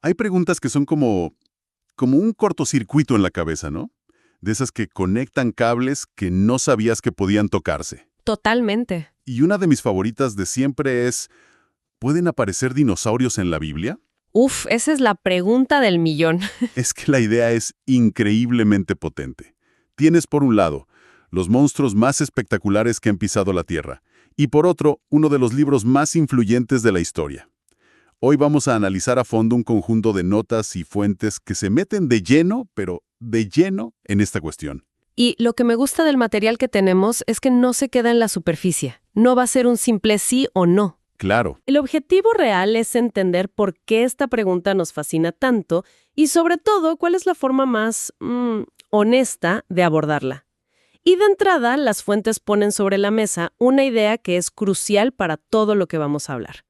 Hay preguntas que son como un cortocircuito en la cabeza, ¿no? De esas que conectan cables que no sabías que podían tocarse. Totalmente. Y una de mis favoritas de siempre es, ¿pueden aparecer dinosaurios en la Biblia? Uf, esa es la pregunta del millón. Es que la idea es increíblemente potente. Tienes por un lado los monstruos más espectaculares que han pisado la Tierra, y por otro, uno de los libros más influyentes de la historia. Hoy vamos a analizar a fondo un conjunto de notas y fuentes que se meten de lleno, pero de lleno, en esta cuestión. Y lo que me gusta del material que tenemos es que no se queda en la superficie. No va a ser un simple sí o no. Claro, El objetivo real es entender por qué esta pregunta nos fascina tanto y sobre todo cuál es la forma más honesta de abordarla. Y de entrada, las fuentes ponen sobre la mesa una idea que es crucial para todo lo que vamos a hablar.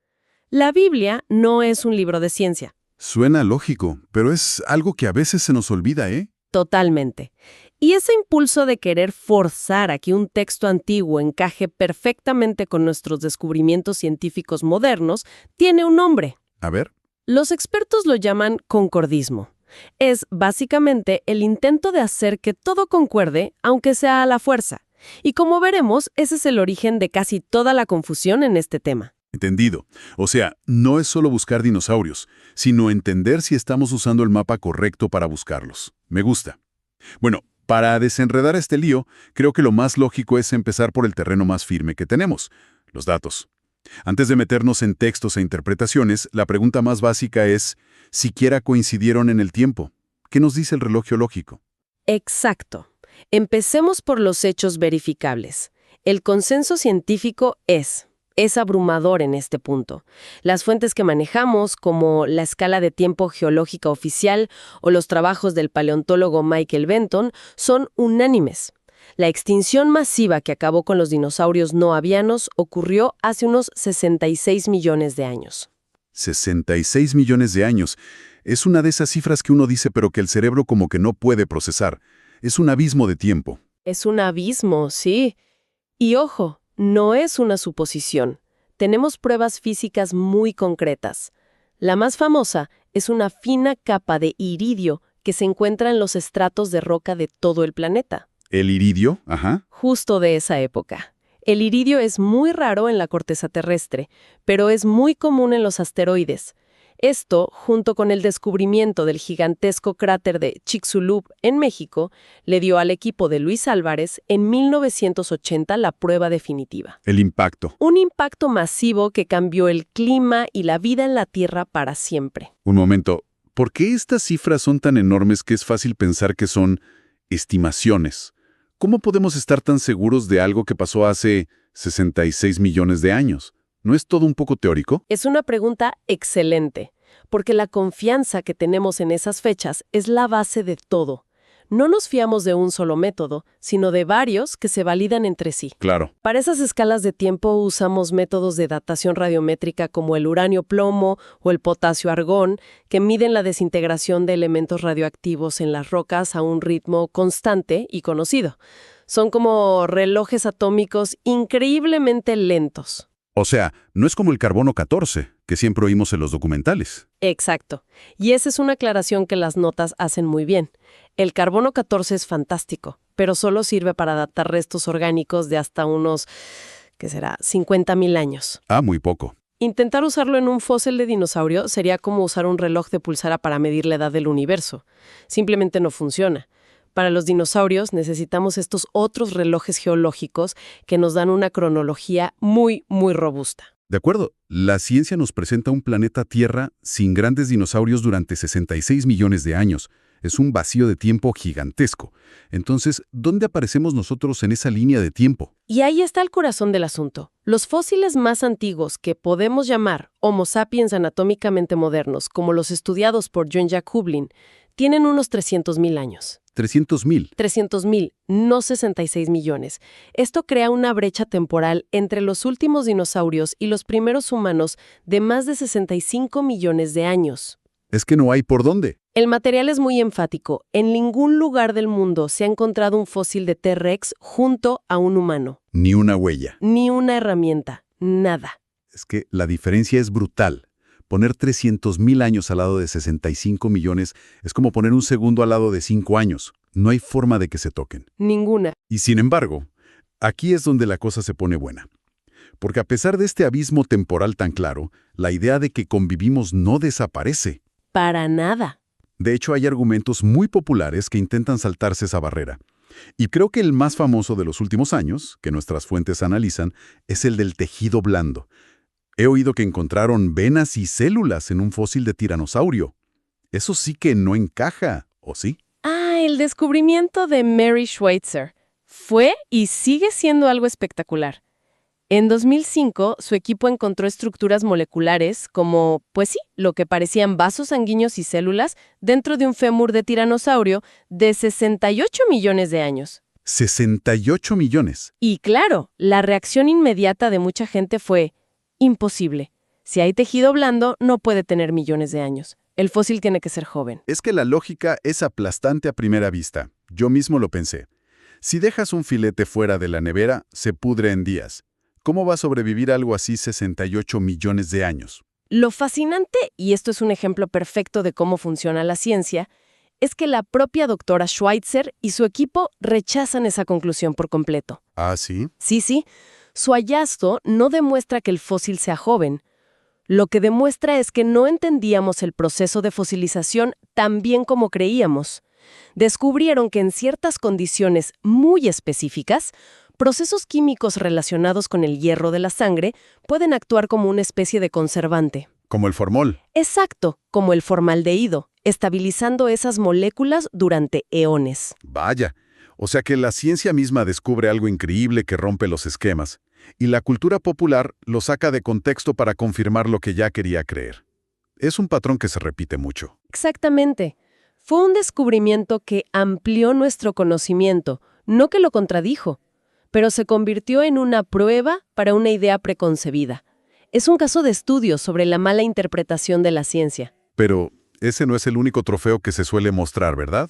La Biblia no es un libro de ciencia. suena lógico, pero es algo que a veces se nos olvida, ¿eh? Totalmente. Y ese impulso de querer forzar a que un texto antiguo encaje perfectamente con nuestros descubrimientos científicos modernos tiene un nombre. A ver, Los expertos lo llaman concordismo. Es básicamente el intento de hacer que todo concuerde, aunque sea a la fuerza. Y como veremos, ese es el origen de casi toda la confusión en este tema. entendido. O sea, no es solo buscar dinosaurios, sino entender si estamos usando el mapa correcto para buscarlos. Me gusta. Bueno, para desenredar este lío, creo que lo más lógico es empezar por el terreno más firme que tenemos, los datos. Antes de meternos en textos e interpretaciones, la pregunta más básica es, ¿siquiera coincidieron en el tiempo? ¿Qué nos dice el reloj geológico? Exacto. Empecemos por los hechos verificables. El consenso científico es abrumador en este punto. Las fuentes que manejamos, como la escala de tiempo geológica oficial o los trabajos del paleontólogo Michael Benton, son unánimes. La extinción masiva que acabó con los dinosaurios no avianos ocurrió hace unos 66 millones de años. 66 millones de años. Es una de esas cifras que uno dice pero que el cerebro como que no puede procesar. Es un abismo de tiempo. Es un abismo, sí. Y ojo, no es una suposición. Tenemos pruebas físicas muy concretas. La más famosa es una fina capa de iridio que se encuentra en los estratos de roca de todo el planeta, ¿El iridio? Ajá. justo de esa época. El iridio es muy raro en la corteza terrestre, pero es muy común en los asteroides. Esto, junto con el descubrimiento del gigantesco cráter de Chicxulub en México, le dio al equipo de Luis Álvarez en 1980 la prueba definitiva. El impacto. Un impacto masivo que cambió el clima y la vida en la Tierra para siempre. Un momento. ¿Por qué estas cifras son tan enormes que es fácil pensar que son estimaciones? ¿Cómo podemos estar tan seguros de algo que pasó hace 66 millones de años? ¿No es todo un poco teórico? Es una pregunta excelente, porque la confianza que tenemos en esas fechas es la base de todo. No nos fiamos de un solo método, sino de varios que se validan entre sí. Claro. Para esas escalas de tiempo usamos métodos de datación radiométrica como el uranio-plomo o el potasio-argón, que miden la desintegración de elementos radioactivos en las rocas a un ritmo constante y conocido. Son como relojes atómicos increíblemente lentos. O sea, no es como el carbono 14, que siempre oímos en los documentales. Exacto. Y esa es una aclaración que las notas hacen muy bien. El carbono 14 es fantástico, pero solo sirve para datar restos orgánicos de hasta unos, ¿qué será?, 50.000 años. Ah, muy poco. Intentar usarlo en un fósil de dinosaurio sería como usar un reloj de pulsara para medir la edad del universo. Simplemente no funciona. Para los dinosaurios necesitamos estos otros relojes geológicos que nos dan una cronología muy, muy robusta. De acuerdo, la ciencia nos presenta un planeta Tierra sin grandes dinosaurios durante 66 millones de años. Es un vacío de tiempo gigantesco. Entonces, ¿dónde aparecemos nosotros en esa línea de tiempo? Y ahí está el corazón del asunto. Los fósiles más antiguos que podemos llamar Homo sapiens anatómicamente modernos, como los estudiados por Jean-Jacques Hublin, tienen unos 300.000 años. 300.000. 300.000, no 66 millones. Esto crea una brecha temporal entre los últimos dinosaurios y los primeros humanos de más de 65 millones de años. Es que no hay por dónde. El material es muy enfático. En ningún lugar del mundo se ha encontrado un fósil de T-Rex junto a un humano. Ni una huella. Ni una herramienta. Nada. Es que la diferencia es brutal. Poner 300.000 años al lado de 65 millones es como poner un segundo al lado de 5 años. No hay forma de que se toquen. Ninguna. Y sin embargo, aquí es donde la cosa se pone buena. Porque a pesar de este abismo temporal tan claro, la idea de que convivimos no desaparece. Para nada. De hecho, hay argumentos muy populares que intentan saltarse esa barrera. Y creo que el más famoso de los últimos años, que nuestras fuentes analizan, es el del tejido blando. He oído que encontraron venas y células en un fósil de tiranosaurio. Eso sí que no encaja, ¿o sí? Ah, el descubrimiento de Mary Schweitzer. Fue y sigue siendo algo espectacular. En 2005, su equipo encontró estructuras moleculares como, pues sí, lo que parecían vasos sanguíneos y células dentro de un fémur de tiranosaurio de 68 millones de años. 68 millones. Y claro, la reacción inmediata de mucha gente fue imposible. Si hay tejido blando, no puede tener millones de años. El fósil tiene que ser joven. Es que la lógica es aplastante a primera vista. Yo mismo lo pensé. Si dejas un filete fuera de la nevera, se pudre en días. ¿Cómo va a sobrevivir algo así 68 millones de años? Lo fascinante, y esto es un ejemplo perfecto de cómo funciona la ciencia, es que la propia doctora Schweitzer y su equipo rechazan esa conclusión por completo. ¿Ah, sí? Sí. Su hallazgo no demuestra que el fósil sea joven. Lo que demuestra es que no entendíamos el proceso de fosilización tan bien como creíamos. Descubrieron que en ciertas condiciones muy específicas, procesos químicos relacionados con el hierro de la sangre pueden actuar como una especie de conservante. Como el formol. Exacto, como el formaldehído, estabilizando esas moléculas durante eones. Vaya. O sea que la ciencia misma descubre algo increíble que rompe los esquemas, y la cultura popular lo saca de contexto para confirmar lo que ya quería creer. Es un patrón que se repite mucho. Exactamente. Fue un descubrimiento que amplió nuestro conocimiento, no que lo contradijo, pero se convirtió en una prueba para una idea preconcebida. Es un caso de estudio sobre la mala interpretación de la ciencia. Pero ese no es el único trofeo que se suele mostrar, ¿verdad?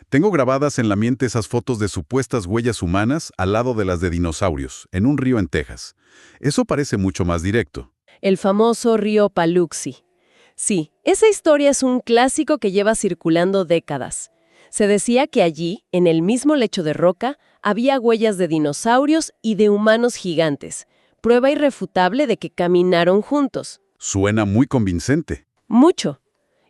Tengo grabadas en la mente esas fotos de supuestas huellas humanas al lado de las de dinosaurios, en un río en Texas. Eso parece mucho más directo. El famoso río Paluxy. Sí, esa historia es un clásico que lleva circulando décadas. Se decía que allí, en el mismo lecho de roca, había huellas de dinosaurios y de humanos gigantes, prueba irrefutable de que caminaron juntos. Suena muy convincente. Mucho.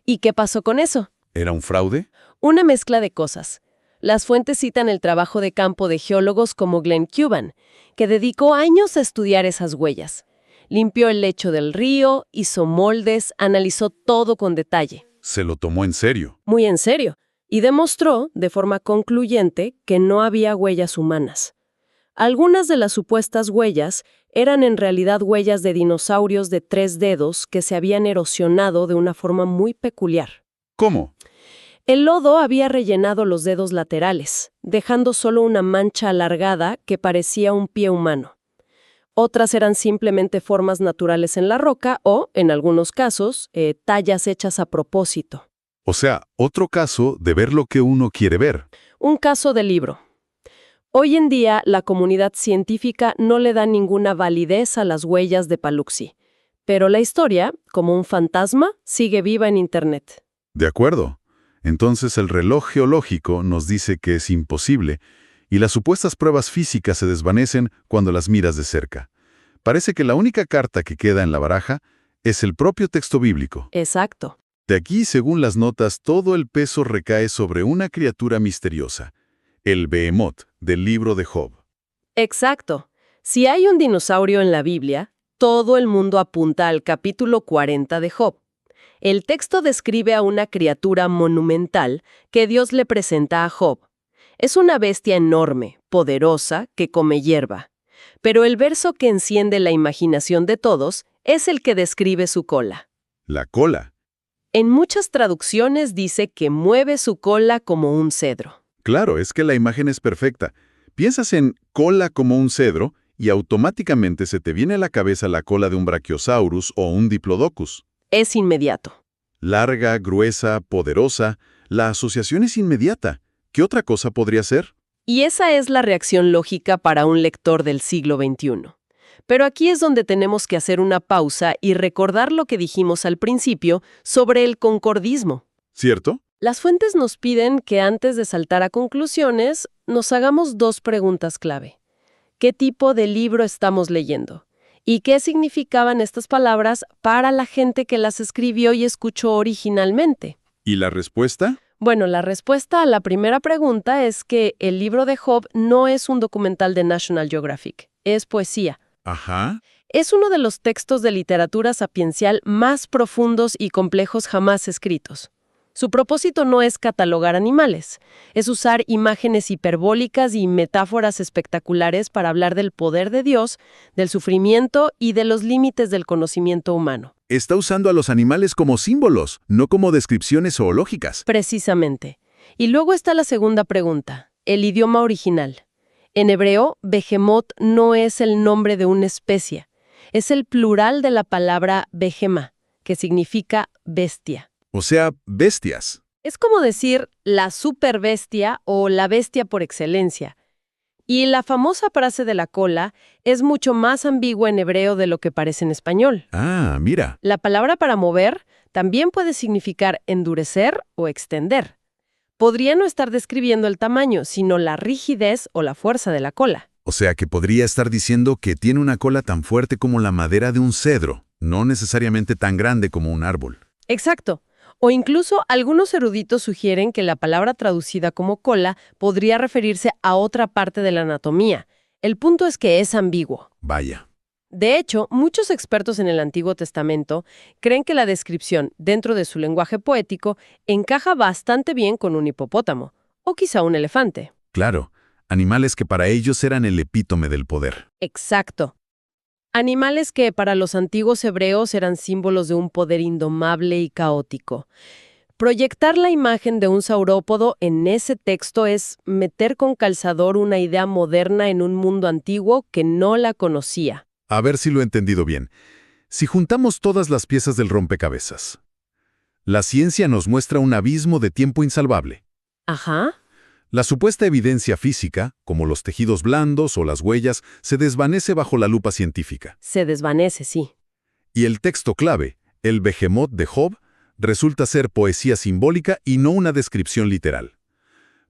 ¿Y qué pasó con eso? ¿Era un fraude? Una mezcla de cosas. Las fuentes citan el trabajo de campo de geólogos como Glenn Cuban, que dedicó años a estudiar esas huellas. Limpió el lecho del río, hizo moldes, analizó todo con detalle. Se lo tomó en serio. Muy en serio. Y demostró, de forma concluyente, que no había huellas humanas. Algunas de las supuestas huellas eran en realidad huellas de dinosaurios de 3 dedos que se habían erosionado de una forma muy peculiar. ¿Cómo? El lodo había rellenado los dedos laterales, dejando solo una mancha alargada que parecía un pie humano. Otras eran simplemente formas naturales en la roca o, en algunos casos, tallas hechas a propósito. O sea, otro caso de ver lo que uno quiere ver. Un caso de libro. Hoy en día, la comunidad científica no le da ninguna validez a las huellas de Paluxy, pero la historia, como un fantasma, sigue viva en Internet. De acuerdo. Entonces el reloj geológico nos dice que es imposible, y las supuestas pruebas físicas se desvanecen cuando las miras de cerca. Parece que la única carta que queda en la baraja es el propio texto bíblico. Exacto. De aquí, según las notas, todo el peso recae sobre una criatura misteriosa, el Behemoth, del libro de Job. Exacto. Si hay un dinosaurio en la Biblia, todo el mundo apunta al capítulo 40 de Job. El texto describe a una criatura monumental que Dios le presenta a Job. Es una bestia enorme, poderosa, que come hierba. Pero el verso que enciende la imaginación de todos es el que describe su cola. La cola. En muchas traducciones dice que mueve su cola como un cedro. Claro, es que la imagen es perfecta. Piensas en cola como un cedro y automáticamente se te viene a la cabeza la cola de un Brachiosaurus o un Diplodocus. Es inmediato. Larga, gruesa, poderosa, la asociación es inmediata. ¿Qué otra cosa podría ser? Y esa es la reacción lógica para un lector del siglo XXI. Pero aquí es donde tenemos que hacer una pausa y recordar lo que dijimos al principio sobre el concordismo. ¿Cierto? Las fuentes nos piden que antes de saltar a conclusiones, nos hagamos dos preguntas clave. ¿Qué tipo de libro estamos leyendo? ¿Y qué significaban estas palabras para la gente que las escribió y escuchó originalmente? ¿Y la respuesta? Bueno, la respuesta a la primera pregunta es que el libro de Job no es un documental de National Geographic, es poesía. Ajá. Es uno de los textos de literatura sapiencial más profundos y complejos jamás escritos. Su propósito no es catalogar animales, es usar imágenes hiperbólicas y metáforas espectaculares para hablar del poder de Dios, del sufrimiento y de los límites del conocimiento humano. Está usando a los animales como símbolos, no como descripciones zoológicas. Precisamente. Y luego está la segunda pregunta, el idioma original. En hebreo, Behemoth no es el nombre de una especie, es el plural de la palabra behemá, que significa bestia. O sea, bestias. Es como decir la superbestia o la bestia por excelencia. Y la famosa frase de la cola es mucho más ambigua en hebreo de lo que parece en español. Ah, mira. La palabra para mover también puede significar endurecer o extender. Podría no estar describiendo el tamaño, sino la rigidez o la fuerza de la cola. O sea que podría estar diciendo que tiene una cola tan fuerte como la madera de un cedro, no necesariamente tan grande como un árbol. Exacto. O incluso algunos eruditos sugieren que la palabra traducida como cola podría referirse a otra parte de la anatomía. El punto es que es ambiguo. Vaya. De hecho, muchos expertos en el Antiguo Testamento creen que la descripción, dentro de su lenguaje poético, encaja bastante bien con un hipopótamo, o quizá un elefante. Claro, animales que para ellos eran el epítome del poder. Exacto. Animales que para los antiguos hebreos eran símbolos de un poder indomable y caótico. Proyectar la imagen de un saurópodo en ese texto es meter con calzador una idea moderna en un mundo antiguo que no la conocía. A ver si lo he entendido bien. Si juntamos todas las piezas del rompecabezas, la ciencia nos muestra un abismo de tiempo insalvable. Ajá. La supuesta evidencia física, como los tejidos blandos o las huellas, se desvanece bajo la lupa científica. Se desvanece, sí. Y el texto clave, el Behemoth de Job, resulta ser poesía simbólica y no una descripción literal.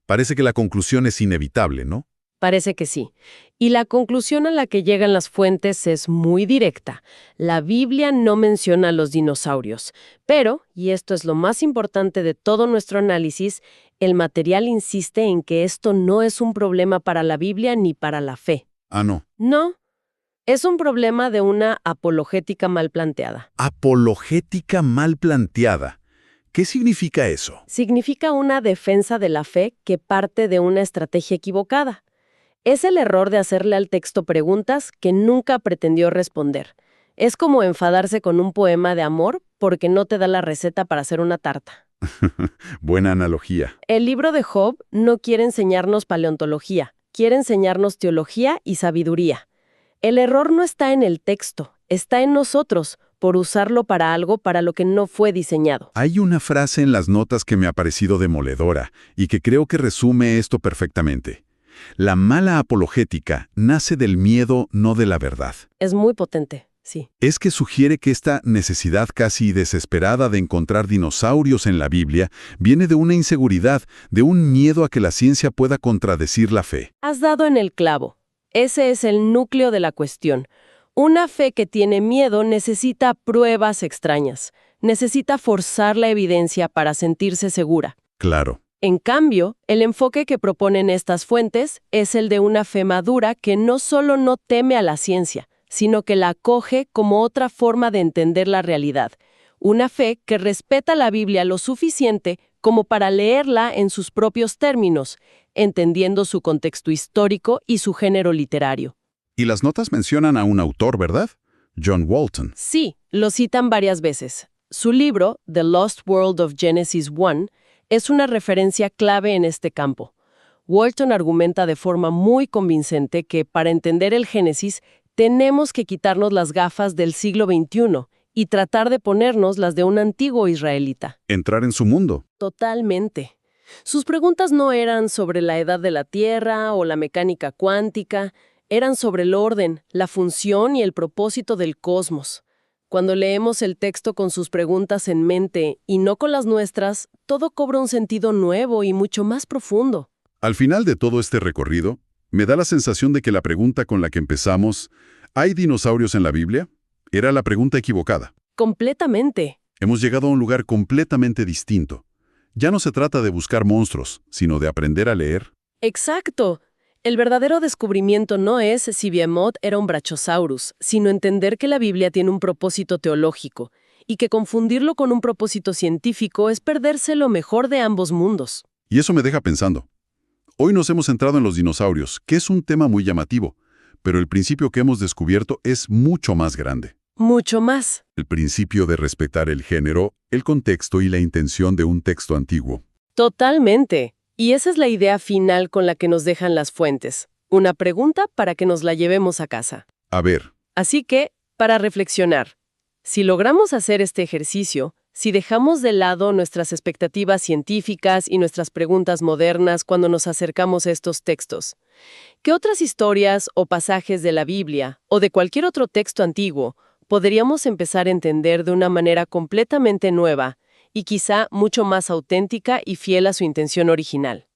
Parece que la conclusión es inevitable, ¿no? Parece que sí. Y la conclusión a la que llegan las fuentes es muy directa. La Biblia no menciona a los dinosaurios. Pero, y esto es lo más importante de todo nuestro análisis, el material insiste en que esto no es un problema para la Biblia ni para la fe. Ah, no. No, es un problema de una apologética mal planteada. Apologética mal planteada. ¿Qué significa eso? Significa una defensa de la fe que parte de una estrategia equivocada. Es el error de hacerle al texto preguntas que nunca pretendió responder. Es como enfadarse con un poema de amor porque no te da la receta para hacer una tarta. Buena analogía. El libro de Job no quiere enseñarnos paleontología, quiere enseñarnos teología y sabiduría. El error no está en el texto, está en nosotros, por usarlo para algo para lo que no fue diseñado. Hay una frase en las notas que me ha parecido demoledora y que creo que resume esto perfectamente. La mala apologética nace del miedo, no de la verdad. Es muy potente, sí. Es que sugiere que esta necesidad casi desesperada de encontrar dinosaurios en la Biblia viene de una inseguridad, de un miedo a que la ciencia pueda contradecir la fe. Has dado en el clavo. Ese es el núcleo de la cuestión. Una fe que tiene miedo necesita pruebas extrañas. Necesita forzar la evidencia para sentirse segura. Claro. En cambio, el enfoque que proponen estas fuentes es el de una fe madura que no solo no teme a la ciencia, sino que la acoge como otra forma de entender la realidad. Una fe que respeta la Biblia lo suficiente como para leerla en sus propios términos, entendiendo su contexto histórico y su género literario. Y las notas mencionan a un autor, ¿verdad? John Walton. Sí, lo citan varias veces. Su libro, The Lost World of Genesis 1, es una referencia clave en este campo. Walton argumenta de forma muy convincente que para entender el Génesis tenemos que quitarnos las gafas del siglo XXI y tratar de ponernos las de un antiguo israelita. Entrar en su mundo. Totalmente. Sus preguntas no eran sobre la edad de la Tierra o la mecánica cuántica, Eran sobre el orden, la función y el propósito del cosmos. Cuando leemos el texto con sus preguntas en mente y no con las nuestras, todo cobra un sentido nuevo y mucho más profundo. Al final de todo este recorrido, me da la sensación de que la pregunta con la que empezamos, ¿hay dinosaurios en la Biblia?, era la pregunta equivocada. Completamente. Hemos llegado a un lugar completamente distinto. Ya no se trata de buscar monstruos, sino de aprender a leer. Exacto. El verdadero descubrimiento no es si Behemoth era un Brachiosaurus, sino entender que la Biblia tiene un propósito teológico, y que confundirlo con un propósito científico es perderse lo mejor de ambos mundos. Y eso me deja pensando. Hoy nos hemos centrado en los dinosaurios, que es un tema muy llamativo, pero el principio que hemos descubierto es mucho más grande. Mucho más. El principio de respetar el género, el contexto y la intención de un texto antiguo. Totalmente. Y esa es la idea final con la que nos dejan las fuentes. Una pregunta para que nos la llevemos a casa. A ver, Así que, para reflexionar, si logramos hacer este ejercicio, si dejamos de lado nuestras expectativas científicas y nuestras preguntas modernas cuando nos acercamos a estos textos, ¿qué otras historias o pasajes de la Biblia o de cualquier otro texto antiguo podríamos empezar a entender de una manera completamente nueva y quizá mucho más auténtica y fiel a su intención original?